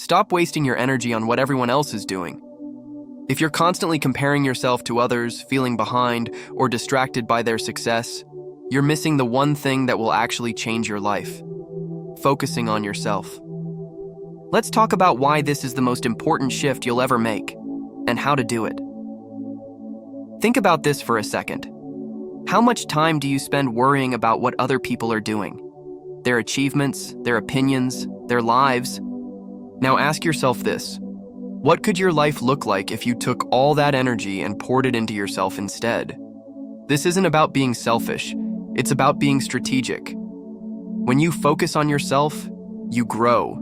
Stop wasting your energy on what everyone else is doing. If you're constantly comparing yourself to others, feeling behind, or distracted by their success, you're missing the one thing that will actually change your life: focusing on yourself. Let's talk about why this is the most important shift you'll ever make, and how to do it. Think about this for a second. How much time do you spend worrying about what other people are doing? Their achievements, their opinions, their lives? Now ask yourself this: what could your life look like if you took all that energy and poured it into yourself instead? This isn't about being selfish, it's about being strategic. When you focus on yourself, you grow.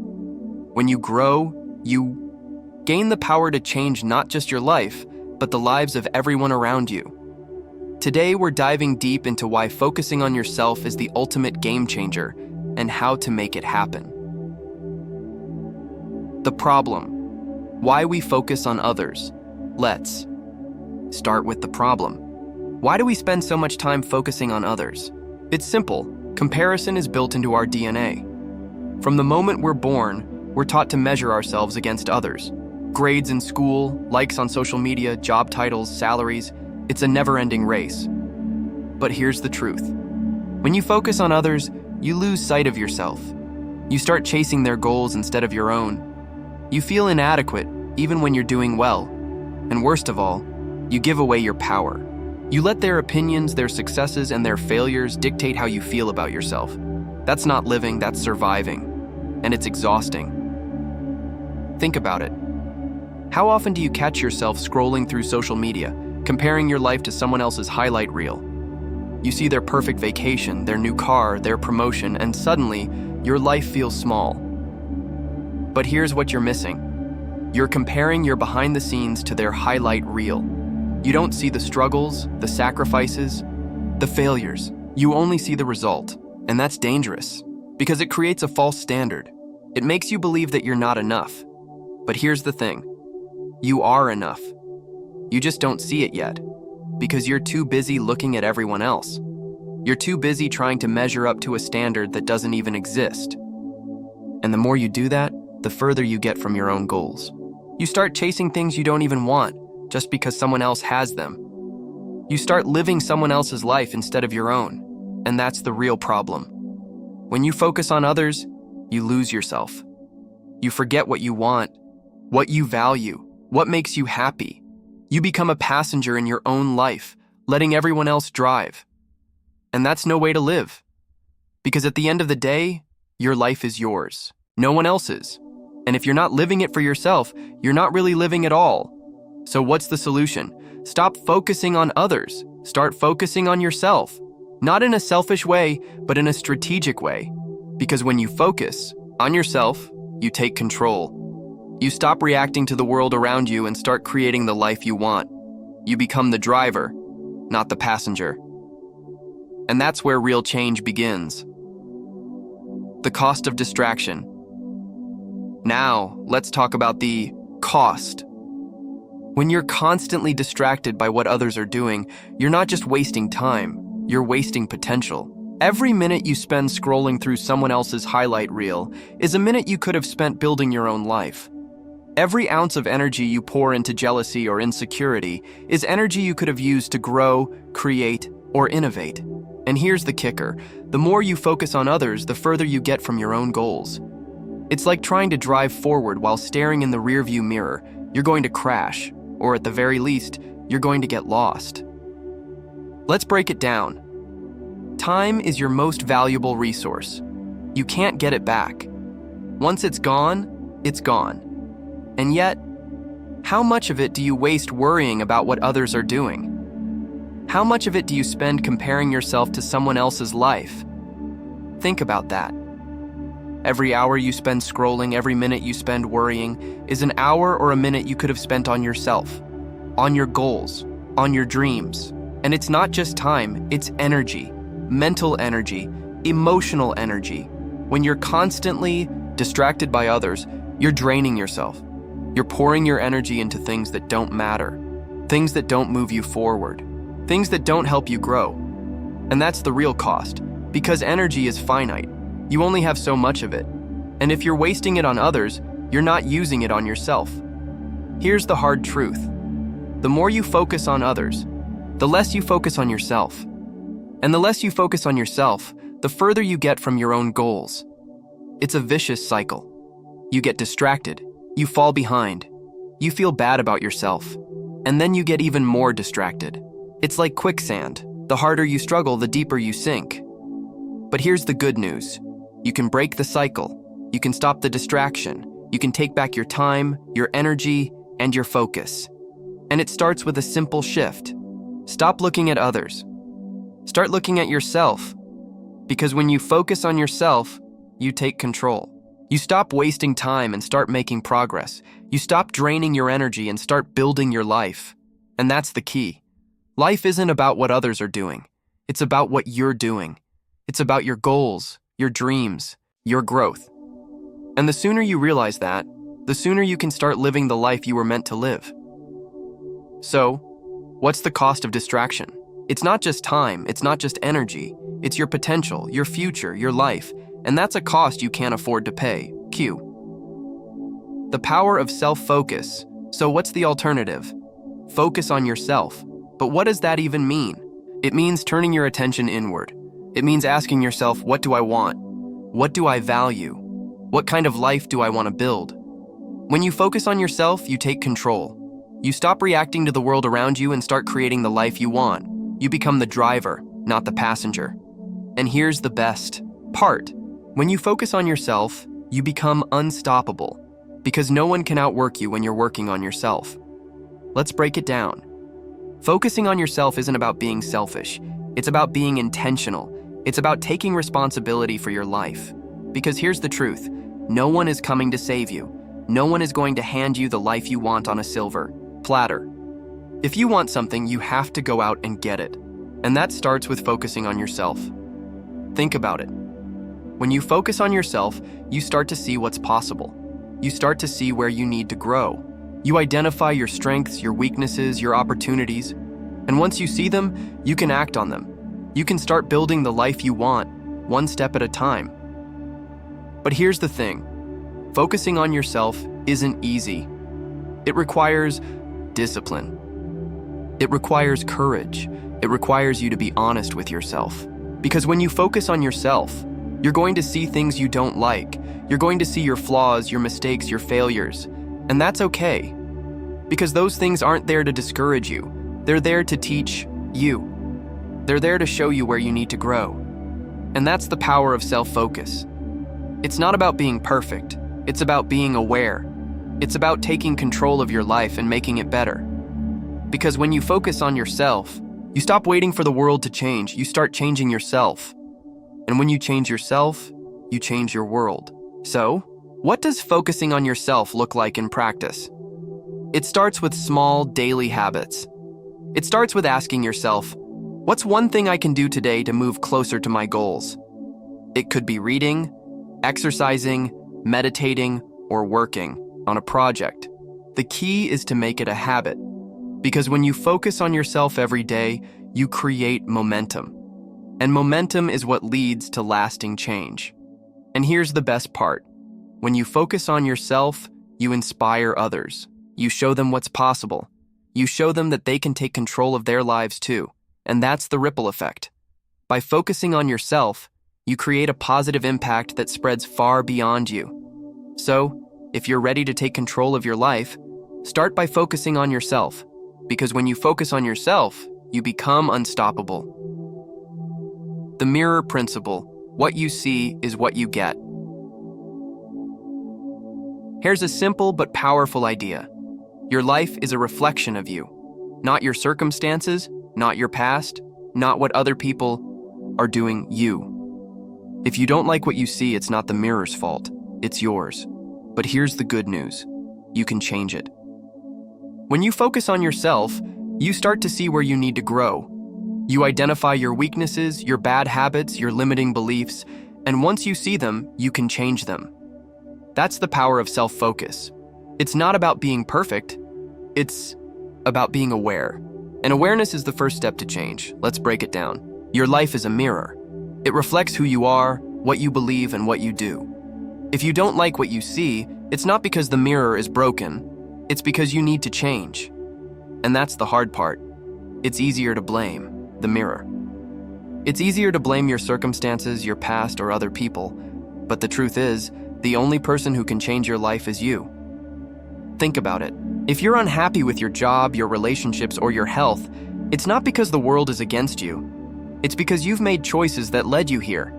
When you grow, you gain the power to change not just your life, but the lives of everyone around you. Today, we're diving deep into why focusing on yourself is the ultimate game changer and how to make it happen. The problem: why we focus on others. Let's start with the problem. Why do we spend so much time focusing on others? It's simple. Comparison is built into our DNA. From the moment we're born, we're taught to measure ourselves against others. Grades in school, likes on social media, job titles, salaries. It's a never-ending race. But here's the truth. When you focus on others, you lose sight of yourself. You start chasing their goals instead of your own. You feel inadequate, even when you're doing well. And worst of all, you give away your power. You let their opinions, their successes, and their failures dictate how you feel about yourself. That's not living, that's surviving. And it's exhausting. Think about it. How often do you catch yourself scrolling through social media, comparing your life to someone else's highlight reel? You see their perfect vacation, their new car, their promotion, and suddenly, your life feels small. But here's what you're missing. You're comparing your behind the scenes to their highlight reel. You don't see the struggles, the sacrifices, the failures. You only see the result, and that's dangerous, because it creates a false standard. It makes you believe that you're not enough. But here's the thing. You are enough. You just don't see it yet, because you're too busy looking at everyone else. You're too busy trying to measure up to a standard that doesn't even exist. And the more you do that, the further you get from your own goals. You start chasing things you don't even want, just because someone else has them. You start living someone else's life instead of your own, and that's the real problem. When you focus on others, you lose yourself. You forget what you want, what you value, what makes you happy. You become a passenger in your own life, letting everyone else drive. And that's no way to live. Because at the end of the day, your life is yours, no one else's. And if you're not living it for yourself, you're not really living at all. So what's the solution? Stop focusing on others. Start focusing on yourself. Not in a selfish way, but in a strategic way. Because when you focus on yourself, you take control. You stop reacting to the world around you and start creating the life you want. You become the driver, not the passenger. And that's where real change begins. The cost of distraction. Now, let's talk about the cost. When you're constantly distracted by what others are doing, you're not just wasting time, you're wasting potential. Every minute you spend scrolling through someone else's highlight reel is a minute you could have spent building your own life. Every ounce of energy you pour into jealousy or insecurity is energy you could have used to grow, create, or innovate. And here's the kicker. The more you focus on others, the further you get from your own goals. It's like trying to drive forward while staring in the rearview mirror. You're going to crash, or at the very least, you're going to get lost. Let's break it down. Time is your most valuable resource. You can't get it back. Once it's gone, it's gone. And yet, how much of it do you waste worrying about what others are doing? How much of it do you spend comparing yourself to someone else's life? Think about that. Every hour you spend scrolling, every minute you spend worrying, is an hour or a minute you could have spent on yourself, on your goals, on your dreams. And it's not just time, it's energy, mental energy, emotional energy. When you're constantly distracted by others, you're draining yourself. You're pouring your energy into things that don't matter, things that don't move you forward, things that don't help you grow. And that's the real cost, because energy is finite. You only have so much of it. And if you're wasting it on others, you're not using it on yourself. Here's the hard truth. The more you focus on others, the less you focus on yourself. And the less you focus on yourself, the further you get from your own goals. It's a vicious cycle. You get distracted, you fall behind, you feel bad about yourself, and then you get even more distracted. It's like quicksand. The harder you struggle, the deeper you sink. But here's the good news. You can break the cycle. You can stop the distraction. You can take back your time, your energy, and your focus. And it starts with a simple shift. Stop looking at others. Start looking at yourself. Because when you focus on yourself, you take control. You stop wasting time and start making progress. You stop draining your energy and start building your life. And that's the key. Life isn't about what others are doing. It's about what you're doing. It's about your goals, your dreams, your growth. And the sooner you realize that, the sooner you can start living the life you were meant to live. So, what's the cost of distraction? It's not just time, it's not just energy. It's your potential, your future, your life. And that's a cost you can't afford to pay. Q. The power of self-focus. So what's the alternative? Focus on yourself. But what does that even mean? It means turning your attention inward. It means asking yourself, what do I want? What do I value? What kind of life do I want to build? When you focus on yourself, you take control. You stop reacting to the world around you and start creating the life you want. You become the driver, not the passenger. And here's the best part. When you focus on yourself, you become unstoppable because no one can outwork you when you're working on yourself. Let's break it down. Focusing on yourself isn't about being selfish. It's about being intentional. It's about taking responsibility for your life. Because here's the truth. No one is coming to save you. No one is going to hand you the life you want on a silver platter. If you want something, you have to go out and get it. And that starts with focusing on yourself. Think about it. When you focus on yourself, you start to see what's possible. You start to see where you need to grow. You identify your strengths, your weaknesses, your opportunities. And once you see them, you can act on them. You can start building the life you want, one step at a time. But here's the thing. Focusing on yourself isn't easy. It requires discipline. It requires courage. It requires you to be honest with yourself. Because when you focus on yourself, you're going to see things you don't like. You're going to see your flaws, your mistakes, your failures. And that's okay. Because those things aren't there to discourage you. They're there to teach you. They're there to show you where you need to grow. And that's the power of self-focus. It's not about being perfect. It's about being aware. It's about taking control of your life and making it better. Because when you focus on yourself, you stop waiting for the world to change. You start changing yourself. And when you change yourself, you change your world. So, what does focusing on yourself look like in practice? It starts with small, daily habits. It starts with asking yourself, what's one thing I can do today to move closer to my goals? It could be reading, exercising, meditating, or working on a project. The key is to make it a habit. Because when you focus on yourself every day, you create momentum. And momentum is what leads to lasting change. And here's the best part. When you focus on yourself, you inspire others. You show them what's possible. You show them that they can take control of their lives too. And that's the ripple effect. By focusing on yourself, you create a positive impact that spreads far beyond you. So, if you're ready to take control of your life, start by focusing on yourself. Because when you focus on yourself, you become unstoppable. The mirror principle. What you see is what you get. Here's a simple but powerful idea. Your life is a reflection of you. Not your circumstances, not your past, not what other people are doing, you. If you don't like what you see, it's not the mirror's fault. It's yours. But here's the good news. You can change it. When you focus on yourself, you start to see where you need to grow. You identify your weaknesses, your bad habits, your limiting beliefs, and once you see them, you can change them. That's the power of self-focus. It's not about being perfect. It's about being aware. And awareness is the first step to change. Let's break it down. Your life is a mirror. It reflects who you are, what you believe, and what you do. If you don't like what you see, It's not because the mirror is broken, it's because you need to change. And that's the hard part. It's easier to blame the mirror. It's easier to blame your circumstances, your past, or other people. But the truth is, the only person who can change your life is you. Think about it. If you're unhappy with your job, your relationships, or your health, it's not because the world is against you. It's because you've made choices that led you here.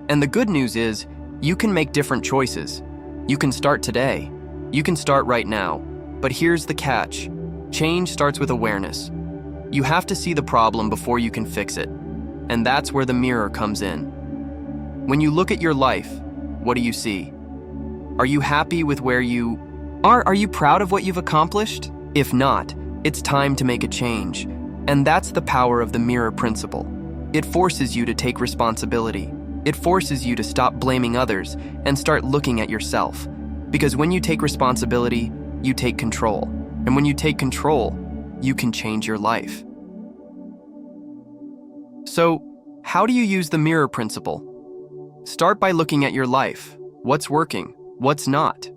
And the good news is, you can make different choices. You can start today. You can start right now. But here's the catch. Change starts with awareness. You have to see the problem before you can fix it. And that's where the mirror comes in. When you look at your life, what do you see? Are you happy with where you are? Are you proud of what you've accomplished? If not, it's time to make a change. And that's the power of the mirror principle. It forces you to take responsibility. It forces you to stop blaming others and start looking at yourself. Because when you take responsibility, you take control. And when you take control, you can change your life. So, how do you use the mirror principle? Start by looking at your life. What's working? What's not?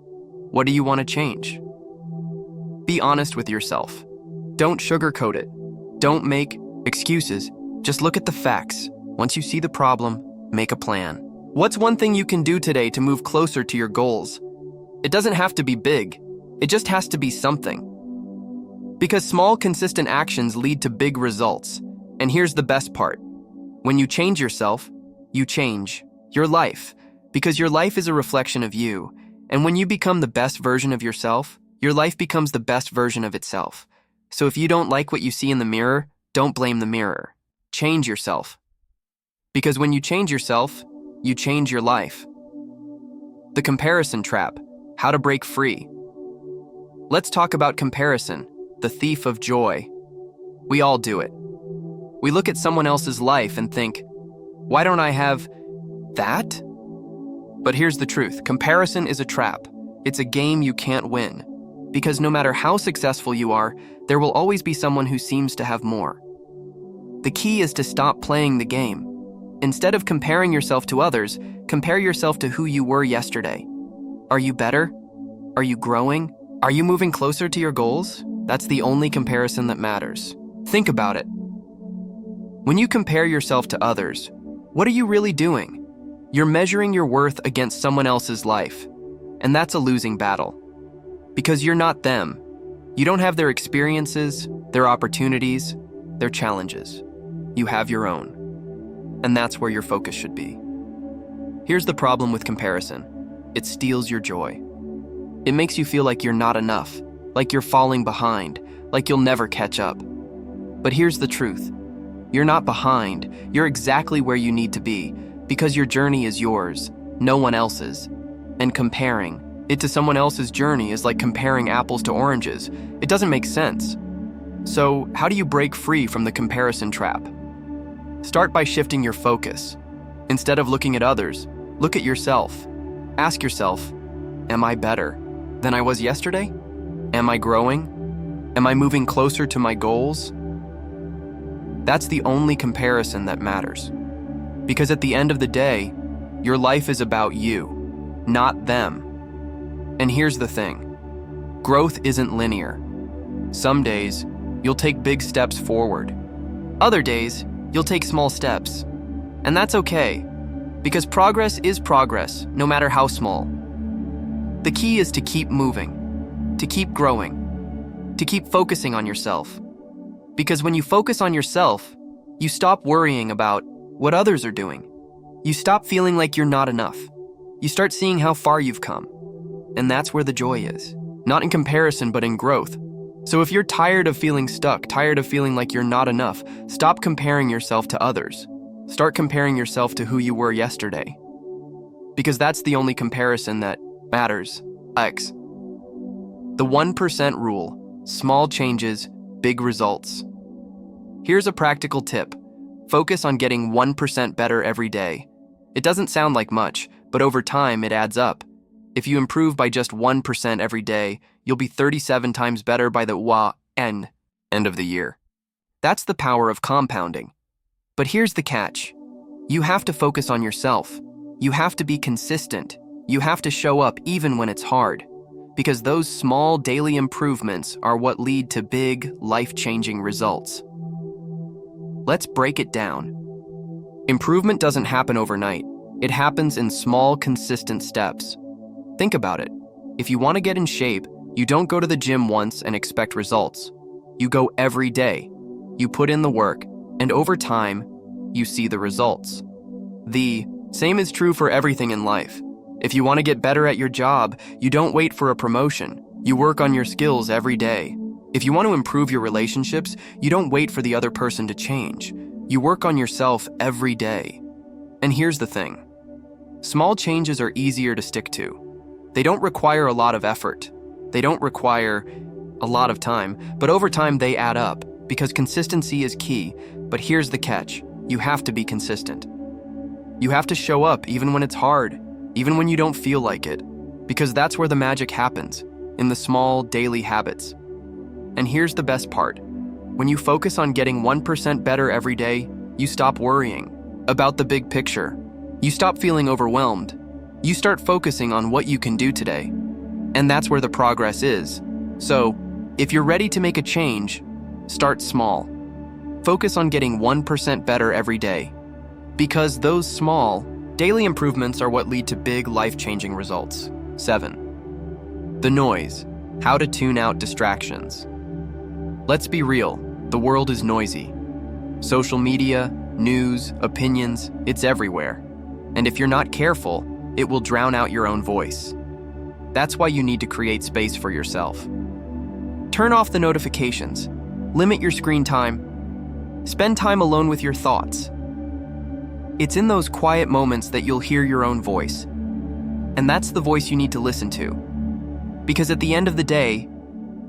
What do you want to change? Be honest with yourself. Don't sugarcoat it. Don't make excuses. Just look at the facts. Once you see the problem, make a plan. What's one thing you can do today to move closer to your goals? It doesn't have to be big. It just has to be something. Because small, consistent actions lead to big results. And here's the best part. When you change yourself, you change your life. Because your life is a reflection of you. And when you become the best version of yourself, your life becomes the best version of itself. So if you don't like what you see in the mirror, don't blame the mirror. Change yourself. Because when you change yourself, you change your life. The comparison trap. How to break free. Let's talk about comparison, the thief of joy. We all do it. We look at someone else's life and think, why don't I have that? But here's the truth. Comparison is a trap. It's a game you can't win. Because no matter how successful you are, there will always be someone who seems to have more. The key is to stop playing the game. Instead of comparing yourself to others, compare yourself to who you were yesterday. Are you better? Are you growing? Are you moving closer to your goals? That's the only comparison that matters. Think about it. When you compare yourself to others, what are you really doing? You're measuring your worth against someone else's life. And that's a losing battle. Because you're not them. You don't have their experiences, their opportunities, their challenges. You have your own. And that's where your focus should be. Here's the problem with comparison. It steals your joy. It makes you feel like you're not enough, like you're falling behind, like you'll never catch up. But here's the truth. You're not behind. You're exactly where you need to be, because your journey is yours, no one else's. And comparing it to someone else's journey is like comparing apples to oranges. It doesn't make sense. So, how do you break free from the comparison trap? Start by shifting your focus. Instead of looking at others, look at yourself. Ask yourself, am I better than I was yesterday? Am I growing? Am I moving closer to my goals? That's the only comparison that matters. Because at the end of the day, your life is about you, not them. And here's the thing. Growth isn't linear. Some days, you'll take big steps forward. Other days, you'll take small steps. And that's okay, because progress is progress, no matter how small. The key is to keep moving, to keep growing, to keep focusing on yourself. Because when you focus on yourself, you stop worrying about what others are doing. You stop feeling like you're not enough. You start seeing how far you've come. And that's where the joy is. Not in comparison, but in growth. So if you're tired of feeling stuck, tired of feeling like you're not enough, stop comparing yourself to others. Start comparing yourself to who you were yesterday. Because that's the only comparison that matters. X. The 1% rule. Small changes, big results. Here's a practical tip. Focus on getting 1% better every day. It doesn't sound like much, but over time it adds up. If you improve by just 1% every day, you'll be 37 times better by the end of the year. That's the power of compounding. But here's the catch. You have to focus on yourself. You have to be consistent. You have to show up even when it's hard. Because those small daily improvements are what lead to big, life-changing results. Let's break it down. Improvement doesn't happen overnight. It happens in small, consistent steps. Think about it. If you want to get in shape, you don't go to the gym once and expect results. You go every day. You put in the work, and over time, you see the results. The same is true for everything in life. If you want to get better at your job, you don't wait for a promotion. You work on your skills every day. If you want to improve your relationships, you don't wait for the other person to change. You work on yourself every day. And here's the thing. Small changes are easier to stick to. They don't require a lot of effort. They don't require a lot of time, but over time they add up because consistency is key. But here's the catch. You have to be consistent. You have to show up even when it's hard, even when you don't feel like it, because that's where the magic happens, in the small daily habits. And here's the best part. When you focus on getting 1% better every day, you stop worrying about the big picture. You stop feeling overwhelmed. You start focusing on what you can do today. And that's where the progress is. So, if you're ready to make a change, start small. Focus on getting 1% better every day. Because those small, daily improvements are what lead to big, life-changing results. 7. The noise. How to tune out distractions. Let's be real, the world is noisy. Social media, news, opinions, it's everywhere. And if you're not careful, it will drown out your own voice. That's why you need to create space for yourself. Turn off the notifications. Limit your screen time. Spend time alone with your thoughts. It's in those quiet moments that you'll hear your own voice. And that's the voice you need to listen to. Because at the end of the day,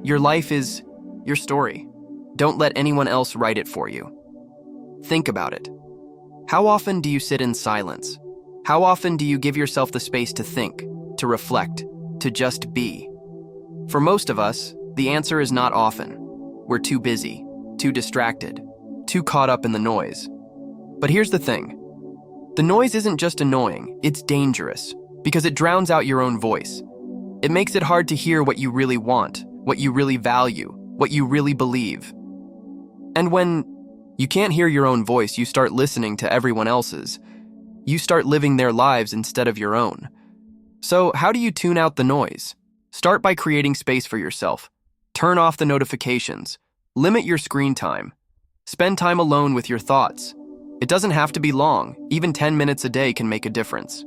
your life is your story. Don't let anyone else write it for you. Think about it. How often do you sit in silence? How often do you give yourself the space to think, to reflect, to just be? For most of us, the answer is not often. We're too busy, too distracted, too caught up in the noise. But here's the thing. The noise isn't just annoying, it's dangerous, because it drowns out your own voice. It makes it hard to hear what you really want, what you really value, what you really believe. And when you can't hear your own voice, you start listening to everyone else's. You start living their lives instead of your own. So how do you tune out the noise? Start by creating space for yourself. Turn off the notifications. Limit your screen time. Spend time alone with your thoughts. It doesn't have to be long. Even 10 minutes a day can make a difference.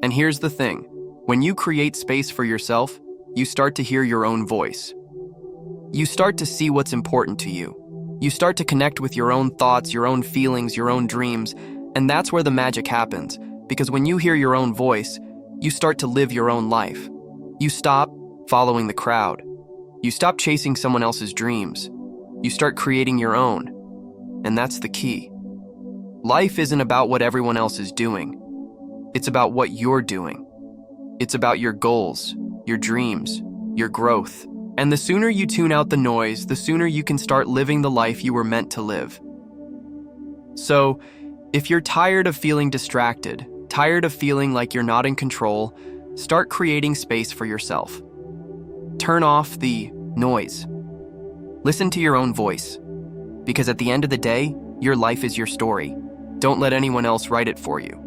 And here's the thing. When you create space for yourself, you start to hear your own voice. You start to see what's important to you. You start to connect with your own thoughts, your own feelings, your own dreams, and that's where the magic happens. Because when you hear your own voice, you start to live your own life. You stop following the crowd. You stop chasing someone else's dreams. You start creating your own. And that's the key. Life isn't about what everyone else is doing. It's about what you're doing. It's about your goals, your dreams, your growth. And the sooner you tune out the noise, the sooner you can start living the life you were meant to live. So, if you're tired of feeling distracted, tired of feeling like you're not in control, start creating space for yourself. Turn off the noise. Listen to your own voice. Because at the end of the day, your life is your story. Don't let anyone else write it for you.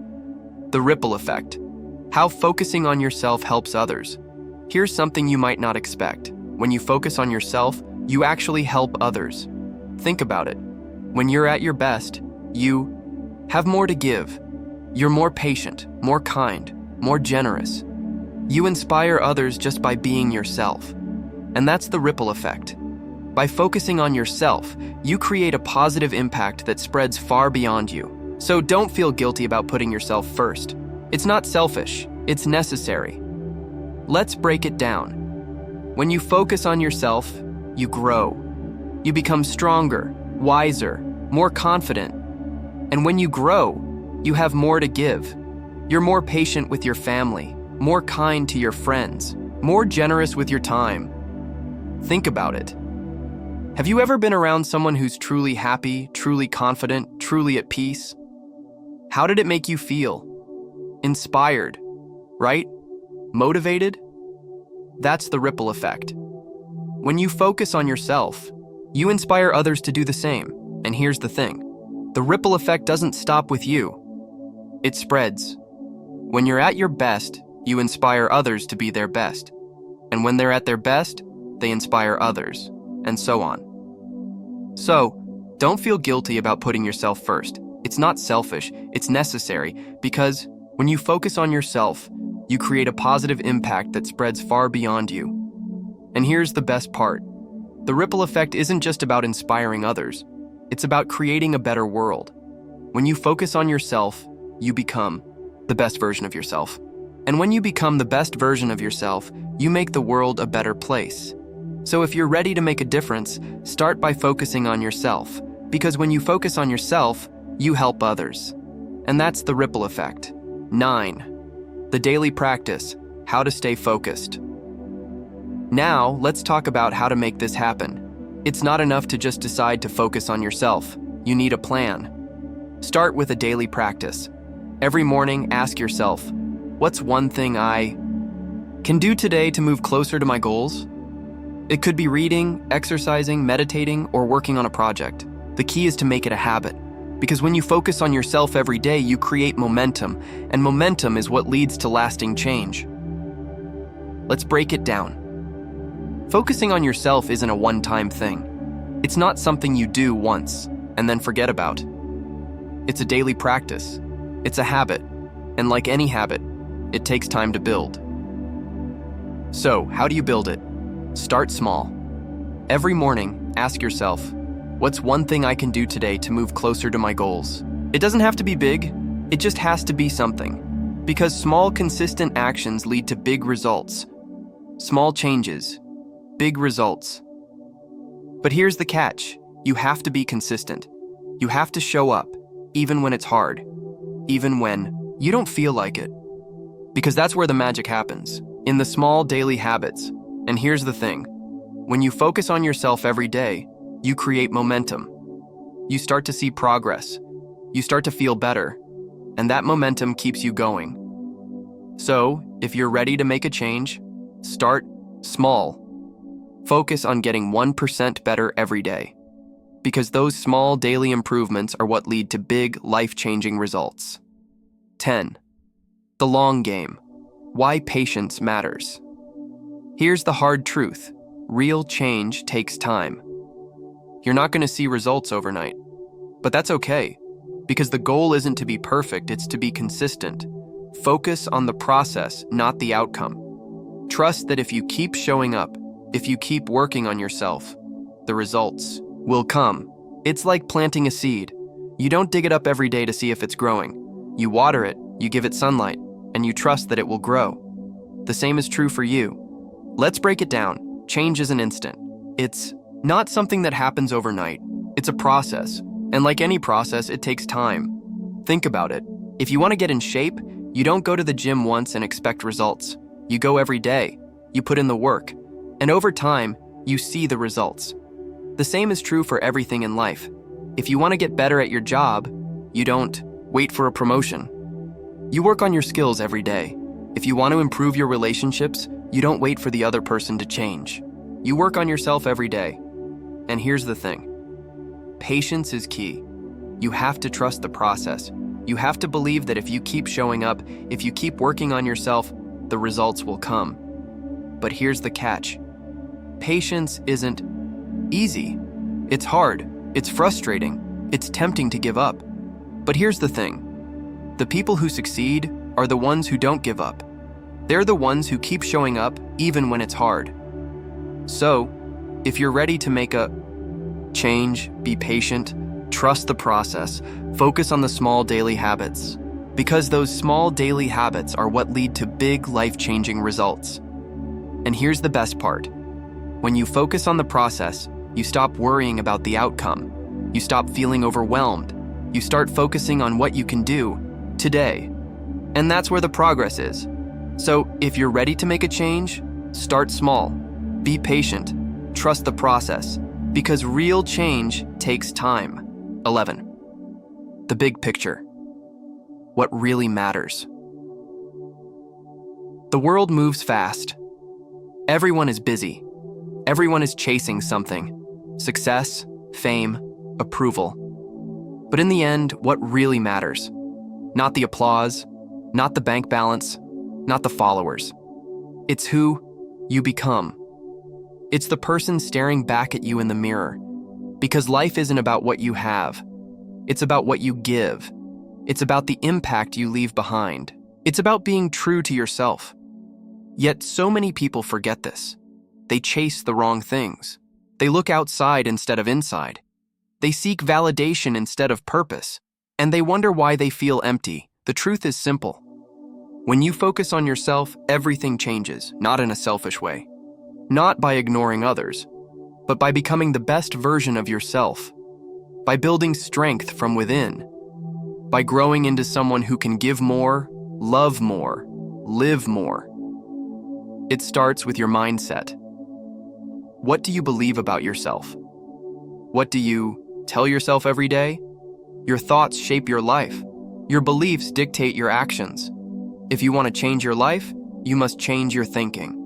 The ripple effect. How focusing on yourself helps others. Here's something you might not expect. When you focus on yourself, you actually help others. Think about it. When you're at your best, you have more to give. You're more patient, more kind, more generous. You inspire others just by being yourself. And that's the ripple effect. By focusing on yourself, you create a positive impact that spreads far beyond you. So don't feel guilty about putting yourself first. It's not selfish, it's necessary. Let's break it down. When you focus on yourself, you grow. You become stronger, wiser, more confident. And when you grow, you have more to give. You're more patient with your family, more kind to your friends, more generous with your time. Think about it. Have you ever been around someone who's truly happy, truly confident, truly at peace? How did it make you feel? Inspired, right? Motivated? That's the ripple effect. When you focus on yourself, you inspire others to do the same. And here's the thing. The ripple effect doesn't stop with you. It spreads. When you're at your best, you inspire others to be their best. And when they're at their best, they inspire others, and so on. So, don't feel guilty about putting yourself first. It's not selfish, it's necessary, because when you focus on yourself, you create a positive impact that spreads far beyond you. And here's the best part. The ripple effect isn't just about inspiring others. It's about creating a better world. When you focus on yourself, you become the best version of yourself. And when you become the best version of yourself, you make the world a better place. So if you're ready to make a difference, start by focusing on yourself. Because when you focus on yourself, you help others. And that's the ripple effect. 9. The daily practice, how to stay focused. Now, let's talk about how to make this happen. It's not enough to just decide to focus on yourself. You need a plan. Start with a daily practice. Every morning, ask yourself, what's one thing I can do today to move closer to my goals? It could be reading, exercising, meditating, or working on a project. The key is to make it a habit. Because when you focus on yourself every day, you create momentum, and momentum is what leads to lasting change. Let's break it down. Focusing on yourself isn't a one-time thing. It's not something you do once and then forget about. It's a daily practice. It's a habit. And like any habit, it takes time to build. So, how do you build it? Start small. Every morning, ask yourself, what's one thing I can do today to move closer to my goals? It doesn't have to be big. It just has to be something. Because small, consistent actions lead to big results. Small changes, big results. But here's the catch. You have to be consistent. You have to show up, even when it's hard, even when you don't feel like it. Because that's where the magic happens, in the small daily habits. And here's the thing. When you focus on yourself every day, you create momentum. You start to see progress. You start to feel better. And that momentum keeps you going. So, if you're ready to make a change, start small. Focus on getting 1% better every day. Because those small daily improvements are what lead to big, life-changing results. 10. The long game. Why patience matters. Here's the hard truth. Real change takes time. You're not going to see results overnight. But that's okay. Because the goal isn't to be perfect, it's to be consistent. Focus on the process, not the outcome. Trust that if you keep showing up, if you keep working on yourself, the results will come. It's like planting a seed. You don't dig it up every day to see if it's growing. You water it, you give it sunlight, and you trust that it will grow. The same is true for you. Let's break it down. Change is an instant. It's not something that happens overnight. It's a process. And like any process, it takes time. Think about it. If you want to get in shape, you don't go to the gym once and expect results. You go every day. You put in the work. And over time, you see the results. The same is true for everything in life. If you want to get better at your job, you don't wait for a promotion. You work on your skills every day. If you want to improve your relationships, you don't wait for the other person to change. You work on yourself every day. And here's the thing. Patience is key. You have to trust the process. You have to believe that if you keep showing up, if you keep working on yourself, the results will come. But here's the catch. Patience isn't easy. It's hard. It's frustrating. It's tempting to give up. But here's the thing. The people who succeed are the ones who don't give up. They're the ones who keep showing up even when it's hard. So, if you're ready to make a change, be patient, trust the process, focus on the small daily habits. Because those small daily habits are what lead to big life-changing results. And here's the best part. When you focus on the process, you stop worrying about the outcome. You stop feeling overwhelmed. You start focusing on what you can do today. And that's where the progress is. So if you're ready to make a change, start small. Be patient. Trust the process. Because real change takes time. 11. The big picture. What really matters. The world moves fast. Everyone is busy. Everyone is chasing something: success, fame, approval. But in the end, what really matters? Not the applause, not the bank balance, not the followers. It's who you become. It's the person staring back at you in the mirror. Because life isn't about what you have. It's about what you give. It's about the impact you leave behind. It's about being true to yourself. Yet so many people forget this. They chase the wrong things. They look outside instead of inside. They seek validation instead of purpose. And they wonder why they feel empty. The truth is simple. When you focus on yourself, everything changes, not in a selfish way. Not by ignoring others, but by becoming the best version of yourself. By building strength from within. By growing into someone who can give more, love more, live more. It starts with your mindset. What do you believe about yourself? What do you tell yourself every day? Your thoughts shape your life. Your beliefs dictate your actions. If you want to change your life, you must change your thinking.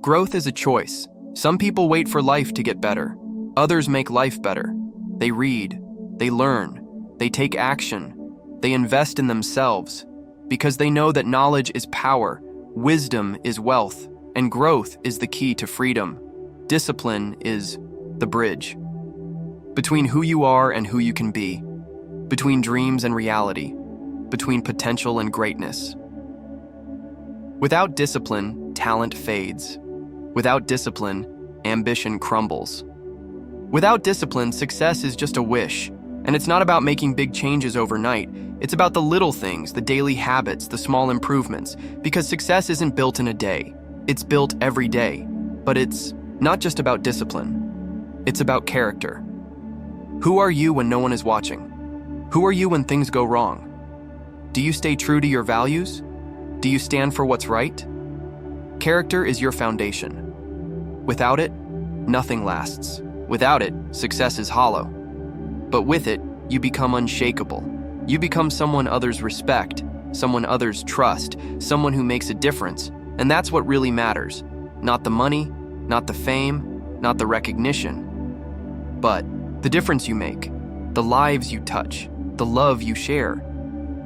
Growth is a choice. Some people wait for life to get better. Others make life better. They read, they learn, they take action, they invest in themselves, because they know that knowledge is power, wisdom is wealth, and growth is the key to freedom. Discipline is the bridge between who you are and who you can be, between dreams and reality, between potential and greatness. Without discipline, talent fades. Without discipline, ambition crumbles. Without discipline, success is just a wish, and it's not about making big changes overnight. It's about the little things, the daily habits, the small improvements, because success isn't built in a day. It's built every day. But it's not just about discipline. It's about character. Who are you when no one is watching? Who are you when things go wrong? Do you stay true to your values? Do you stand for what's right? Character is your foundation. Without it, nothing lasts. Without it, success is hollow. But with it, you become unshakable. You become someone others respect, someone others trust, someone who makes a difference. And that's what really matters. Not the money, not the fame, not the recognition, but the difference you make, the lives you touch, the love you share.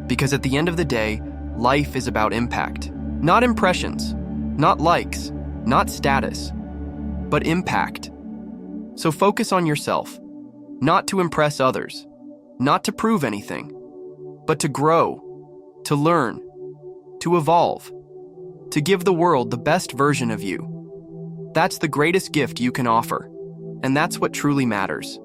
Because at the end of the day, life is about impact. Not impressions, not likes, not status, but impact. So focus on yourself, not to impress others, not to prove anything, but to grow, to learn, to evolve, to give the world the best version of you. That's the greatest gift you can offer, and that's what truly matters.